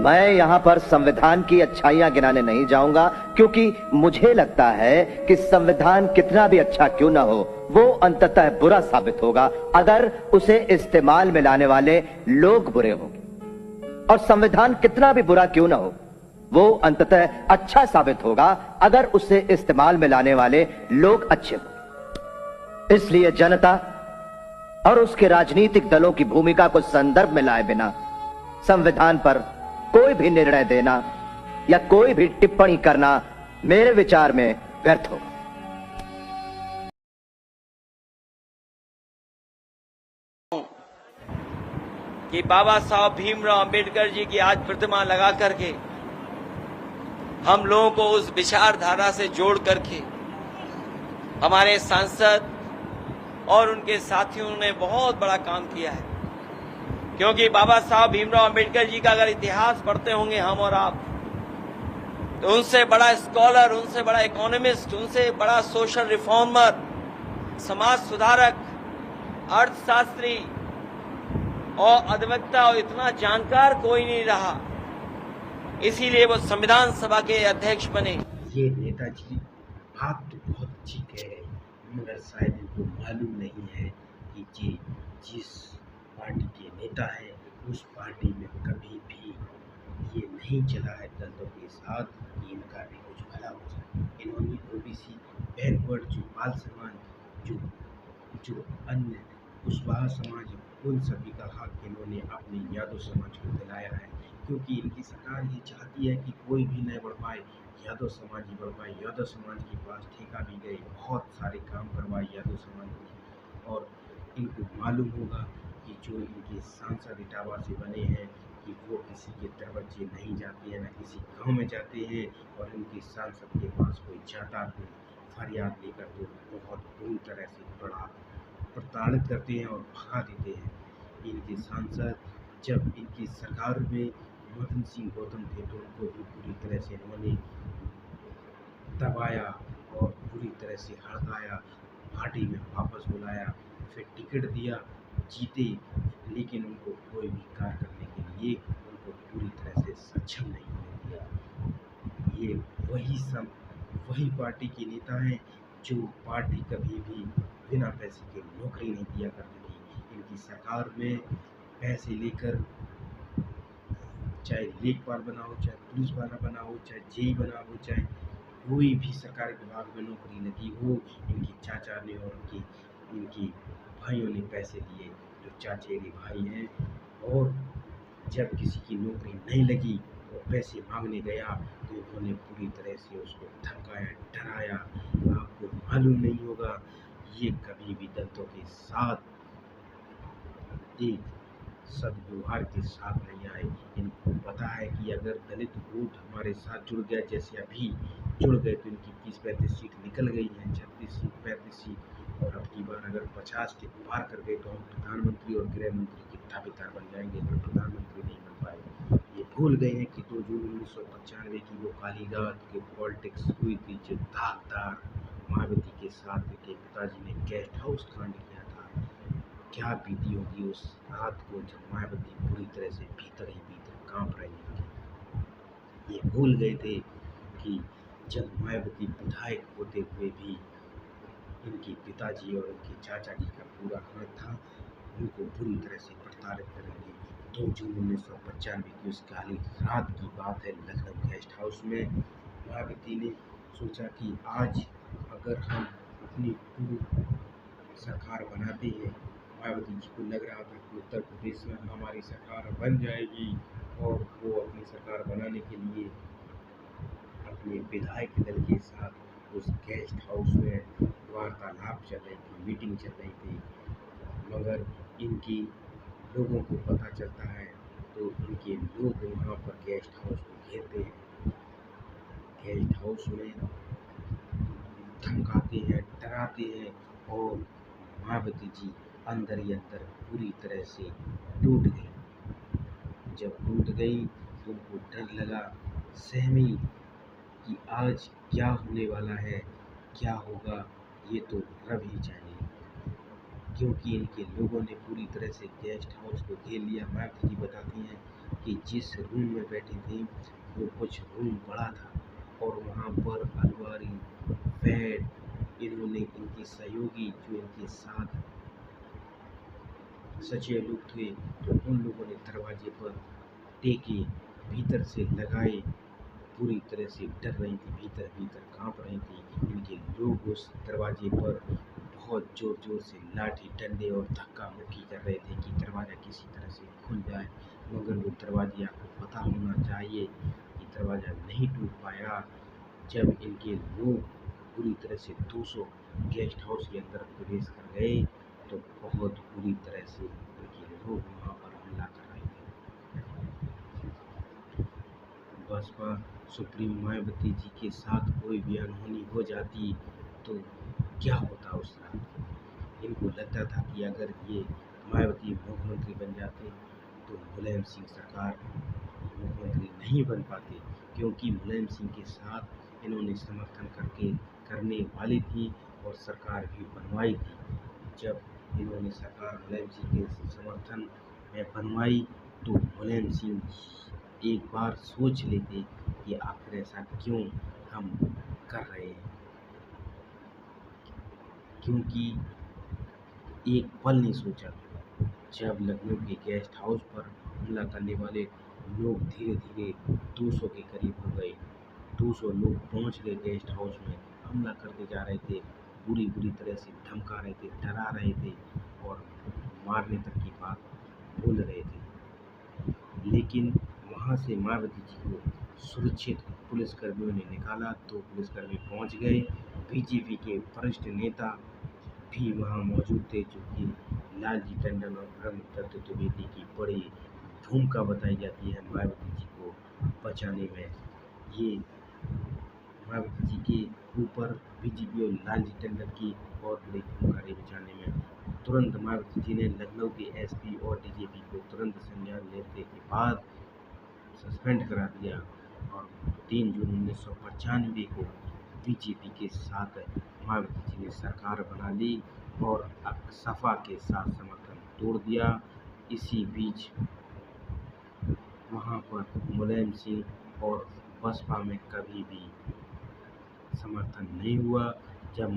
मैं यहाँ पर संविधान की अच्छाइयाँ गिनाने नहीं जाऊंगा, क्योंकि मुझे लगता है कि संविधान कितना भी अच्छा क्यों ना हो, वो अंततः बुरा साबित होगा अगर उसे इस्तेमाल में लाने वाले लोग बुरे होंगे। और संविधान कितना भी बुरा क्यों ना हो, वो अंततः अच्छा साबित होगा अगर उसे इस्तेमाल में लाने वाले लोग अच्छे होंगे। इसलिए जनता और उसके राजनीतिक दलों की भूमिका को संदर्भ में लाए बिना संविधान पर कोई भी निर्णय देना या कोई भी टिप्पणी करना मेरे विचार में व्यर्थ होगा। कि बाबा साहब भीमराव अंबेडकर जी की आज प्रतिमा लगा करके हम लोगों को उस विचारधारा से जोड़ करके हमारे सांसद और उनके साथियों ने बहुत बड़ा काम किया है। क्योंकि बाबा साहब भीमराव अंबेडकर जी का अगर इतिहास पढ़ते होंगे हम और आप, तो उनसे बड़ा स्कॉलर, उनसे बड़ा इकोनॉमिस्ट, उनसे बड़ा सोशल रिफॉर्मर, समाज सुधारक, अर्थशास्त्री और अधिवक्ता और इतना जानकार कोई नहीं रहा। इसीलिए वो संविधान सभा के अध्यक्ष बने। ये नेताजी बात तो बहुत अच्छी कह रहे हैं, मगर शायद इनको मालूम नहीं है कि ये जिस पार्टी के नेता है उस पार्टी में कभी भी ये नहीं चला है दलितों के साथ कि इनका भी कुछ भला हो जाए। इन्होंने ओबीसी, बैकवर्ड, जो बाल समाज, जो अन्य कुशवाहा समाज, उन सभी का हक इन्होंने अपने यादव समाज को दिलाया है। क्योंकि इनकी सरकार ये चाहती है कि कोई भी न बढ़ पाए, यादव समाज ही बढ़ पाए। यादव समाज के पास ठेका भी गए, बहुत सारे काम करवाए यादव समाज ने। और इनको मालूम होगा कि जो इनके सांसद इटावा से बने हैं कि वो किसी के दरवाजे नहीं जाते हैं, न किसी गांव में जाते हैं, और इनके सांसद के पास कोई जाता तो फरियाद लेकर तो बहुत बुरी तरह से प्रताड़ित करते हैं और भगा देते हैं। इनके सांसद जब इनकी सरकार में मदन सिंह गौतम थे तो उनको भी पूरी तरह से इन्होंने दबाया और पूरी तरह से हड़काया, पार्टी में वापस बुलाया, फिर टिकट दिया, जीते, लेकिन उनको कोई भी कार्य करने के लिए उनको पूरी तरह से सक्षम नहीं होने दिया। ये वही पार्टी के नेता हैं जो पार्टी कभी भी बिना पैसे के नौकरी नहीं दिया करती थी। इनकी सरकार में पैसे लेकर चाहे लेखपाल बना हो, चाहे पुलिस वाला बना हो, चाहे जेई बना हो, चाहे कोई भी सरकारी विभाग में नौकरी लगी हो, इनके चाचा ने और इनकी भाइयों ने पैसे लिए, जो चाचेरे भाई हैं। और जब किसी की नौकरी नहीं लगी और पैसे मांगने गया तो इन्होंने पूरी तरह से उसको धमकाया, डराया। आपको मालूम नहीं होगा, ये कभी भी दलितों के साथ एक सदव्यवहार के साथ नहीं आए। इनको पता है कि अगर दलित वोट हमारे साथ जुड़ गया, जैसे अभी जुड़ गए, तो इनकी 30-35 सीट निकल गई हैं, 36 सीट, 35 सीट, और अब की बार अगर 50 के पार कर गए तो हम प्रधानमंत्री और गृह मंत्री के दावेदार बन जाएंगे, तो प्रधानमंत्री नहीं बन पाए। ये भूल गए हैं कि 2 जून 1995 की वो काली रात की पॉलिटिक्स हुई थी, जो दागदार मायावती के साथ के पिताजी ने गेस्ट हाउस कांड किया था। क्या बीती होगी उस रात को जब मायावती पूरी तरह से भीतर ही भीतर कांप रही थी। ये भूल गए थे कि जब मायावती विधायक होते हुए भी इनके पिताजी और इनके चाचा जी का पूरा हाथ था, उनको पूरी तरह से प्रताड़ित करेंगे। 2 जून 1995 की उस काली रात की बात है। लखनऊ गेस्ट हाउस में मायावती ने सोचा कि आज अगर हम अपनी पूरी सरकार बनाते हैं, मायावती जी को लग रहा था कि उत्तर प्रदेश में हमारी सरकार बन जाएगी, और वो अपनी सरकार बनाने के लिए अपने विधायक दल के साथ उस गेस्ट हाउस में वार्तालाप चल रही थी, मीटिंग चल रही थी। मगर इनकी लोगों को पता चलता है तो इनके लोग वहाँ पर गेस्ट हाउस को घेरते हैं। गेस्ट हाउस में धमकाते हैं, डराते हैं, और मायावती जी अंदर ही अंदर पूरी तरह से टूट गई। जब टूट गई तो उनको डर लगा, सहमी कि आज क्या होने वाला है, क्या होगा, ये तो रब ही जाने। क्योंकि इनके लोगों ने पूरी तरह से गेस्ट हाउस को घेर लिया। मायावती जी बताती हैं कि जिस रूम में बैठे थे वो कुछ रूम बड़ा था और वहाँ पर अलवारी बेड इन्होंने इनके सहयोगी जो इनके साथ सच्चे लोग थे तो उन लोगों ने दरवाजे पर टेके, भीतर से लगाए, पूरी तरह से डर रही थी, भीतर भीतर कांप रही थी। इनके लोग उस दरवाजे पर बहुत जोर जोर से लाठी डंडे और धक्का मुक्की कर रहे थे कि दरवाज़ा किसी तरह से खुल जाए, मगर वो दरवाजे आपको पता होना चाहिए कि दरवाज़ा नहीं टूट पाया। जब इनके लोग पूरी तरह से 200 गेस्ट हाउस के अंदर प्रवेश कर गए तो बहुत बुरी तरह से इनके लोग वहाँ पर हमला कर रहे थे। बसपा सुप्रीम मायावती जी के साथ कोई भी अनहोनी हो जाती तो क्या होता उस रात। इनको लगता था कि अगर ये मायावती मुख्यमंत्री बन जाते तो मुलायम सिंह सरकार मुख्यमंत्री नहीं बन पाते, क्योंकि मुलायम सिंह के साथ इन्होंने समर्थन करने वाली थी और सरकार भी बनवाई थी। जब इन्होंने सरकार मुलायम सिंह के समर्थन में बनवाई तो मुलायम सिंह एक बार सोच लेते कि आखिर ऐसा क्यों हम कर रहे हैं, क्योंकि एक पल नहीं सोचा। जब लखनऊ के गेस्ट हाउस पर हमला करने वाले लोग धीरे धीरे 200 के करीब हो गए, 200 लोग पहुंच गए गेस्ट हाउस में, हमला करते जा रहे थे, बुरी बुरी तरह से धमका रहे थे, डरा रहे थे और मारने तक की बात बोल रहे थे। लेकिन वहाँ से मायावती जी को सुरक्षित पुलिसकर्मियों ने निकाला तो पुलिसकर्मी पहुँच गए। बीजेपी के वरिष्ठ नेता भी वहाँ मौजूद थे, जो कि लालजी टंडन और ब्रह्मदत्त द्विवेदी की बड़ी भूमिका बताई जाती है मायावती जी को बचाने में। ये मायावती जी के ऊपर बीजेपी और लालजी टंडन की बहुत बड़ी भूमिका रही बचाने में। तुरंत मायावती जी ने लखनऊ के एसपी और डीजीपी को तुरंत संज्ञान लेने के बाद सस्पेंड करा दिया और 3 जून 1995 को बीजेपी के साथ मायावती जी ने सरकार बना ली और सपा के साथ समर्थन तोड़ दिया। इसी बीच वहाँ पर मुलायम सिंह और बसपा में कभी भी समर्थन नहीं हुआ। जब